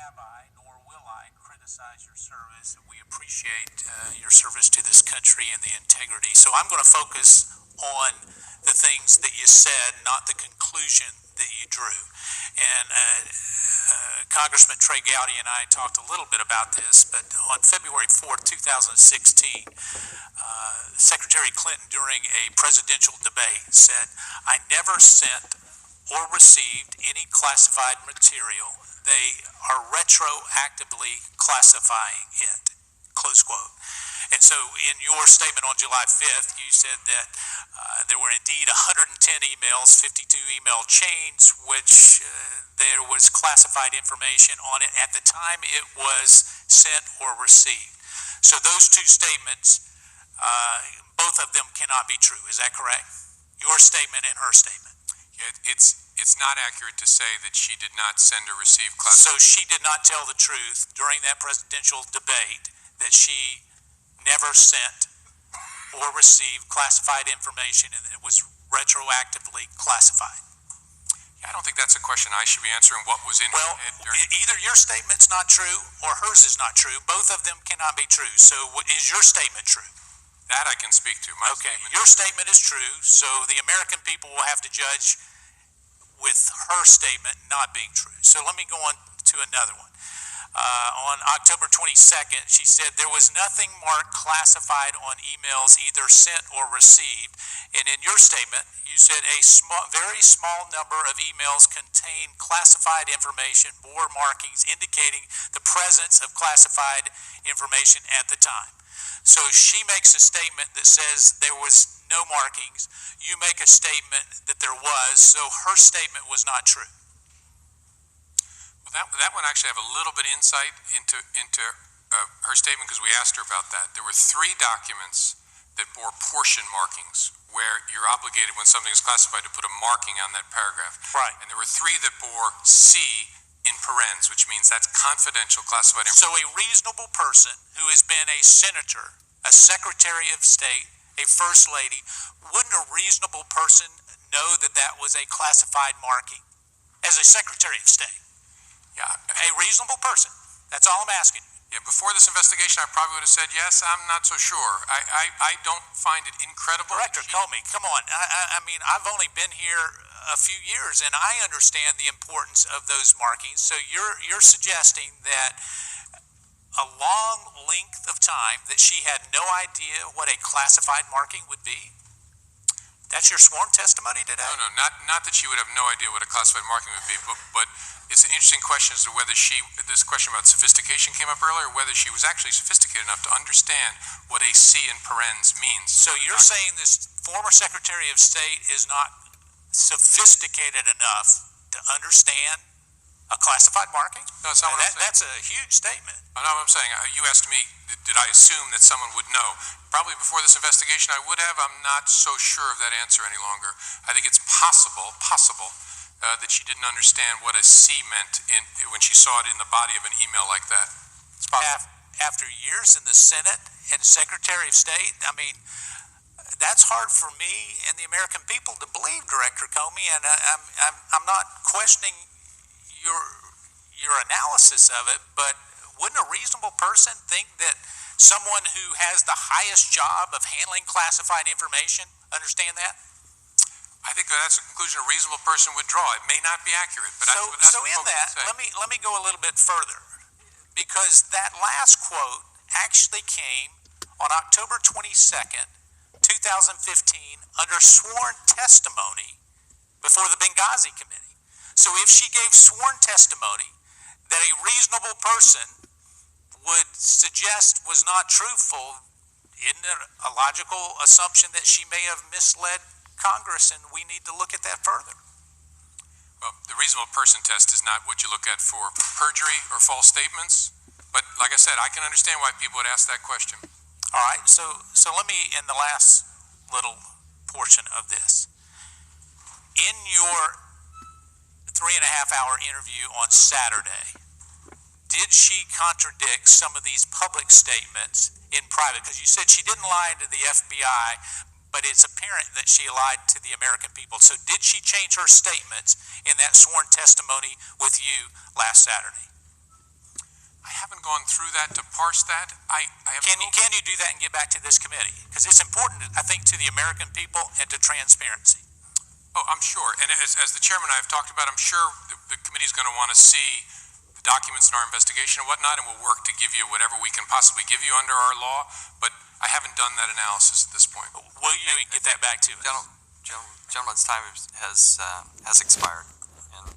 have I, nor will I, criticize your service. We appreciate your service to this country and the integrity. So I'm going to focus on the things that you said, not the conclusion that you drew. And Congressman Trey Gowdy and I talked a little bit about this, but on February 4th, 2016, Secretary Clinton, during a presidential debate, said, "I never sent or received any classified material. They are retroactively classifying it," close quote. And so in your statement on July 5th, you said that there were indeed 110 emails, 52 email chains, which there was classified information on it at the time it was sent or received. So those two statements, both of them cannot be true. Is that correct? Your statement and her statement. Yeah, it's not accurate to say that she did not send or receive classified. So she did not tell the truth during that presidential debate that she never sent or received classified information and it was retroactively classified. Yeah, I don't think that's a question I should be answering. What was in well, her head either your statement's not true or hers is not true. Both of them cannot be true. So is your statement true? That I can speak to. Your statement is true, so the American people will have to judge with her statement not being true. So let me go on to another one. On October 22nd, she said there was nothing marked classified on emails either sent or received. And in your statement, you said a very small number of emails contain classified information, board markings indicating the presence of classified information at the time. So she makes a statement that says there was no markings. You make a statement that there was, so her statement was not true. Well, that one actually have a little bit of insight into her statement because we asked her about that. There were 3 documents that bore portion markings where you're obligated when something is classified to put a marking on that paragraph. Right. And there were 3 that bore C in parens, which means that's confidential classified information. So a reasonable person who has been a senator, a secretary of state, a first lady, wouldn't a reasonable person know that that was a classified marking as a secretary of state? Yeah. A reasonable person. That's all I'm asking. Yeah, before this investigation, I probably would have said yes. I'm not so sure. I don't find it incredible. Director Comey, come on. I mean, I've only been here a few years, and I understand the importance of those markings. So you're suggesting that a long length of time that she had no idea what a classified marking would be? That's your sworn testimony today? No, not that she would have no idea what a classified marking would be, but it's an interesting question as to whether this question about sophistication came up earlier, whether she was actually sophisticated enough to understand what a C in parens means. So you're saying this former Secretary of State is not sophisticated enough to understand a classified marking? No, it's not what I'm saying. That's a huge statement. No, I'm saying, you asked me, did I assume that someone would know? Probably before this investigation I would have. I'm not so sure of that answer any longer. I think it's possible that she didn't understand what a C meant when she saw it in the body of an email like that. It's possible. After years in the Senate and Secretary of State, I mean, that's hard for me and the American people to believe, Director Comey, and I'm not questioning your analysis of it, but wouldn't a reasonable person think that someone who has the highest job of handling classified information understand that? I think that's a conclusion a reasonable person would draw. It may not be accurate, but that's so in that, let me go a little bit further, because that last quote actually came on October 22nd, 2015, under sworn testimony before the Benghazi Committee. So if she gave sworn testimony that a reasonable person would suggest was not truthful, isn't it a logical assumption that she may have misled Congress, and we need to look at that further? Well, the reasonable person test is not what you look at for perjury or false statements, but like I said, I can understand why people would ask that question. All right, so let me, in the last little portion of this, in your 3.5-hour interview on Saturday, did she contradict some of these public statements in private? Because you said she didn't lie to the FBI, but it's apparent that she lied to the American people. So did she change her statements in that sworn testimony with you last Saturday? I haven't gone through that to parse that. I have. Can you do that and get back to this committee? Because it's important, I think, to the American people and to transparency. Oh, I'm sure. And as the chairman and I have talked about, I'm sure the committee is going to want to see the documents in our investigation and whatnot, and we'll work to give you whatever we can possibly give you under our law. But I haven't done that analysis at this point. Will you get that back to us? Gentleman's time has expired, and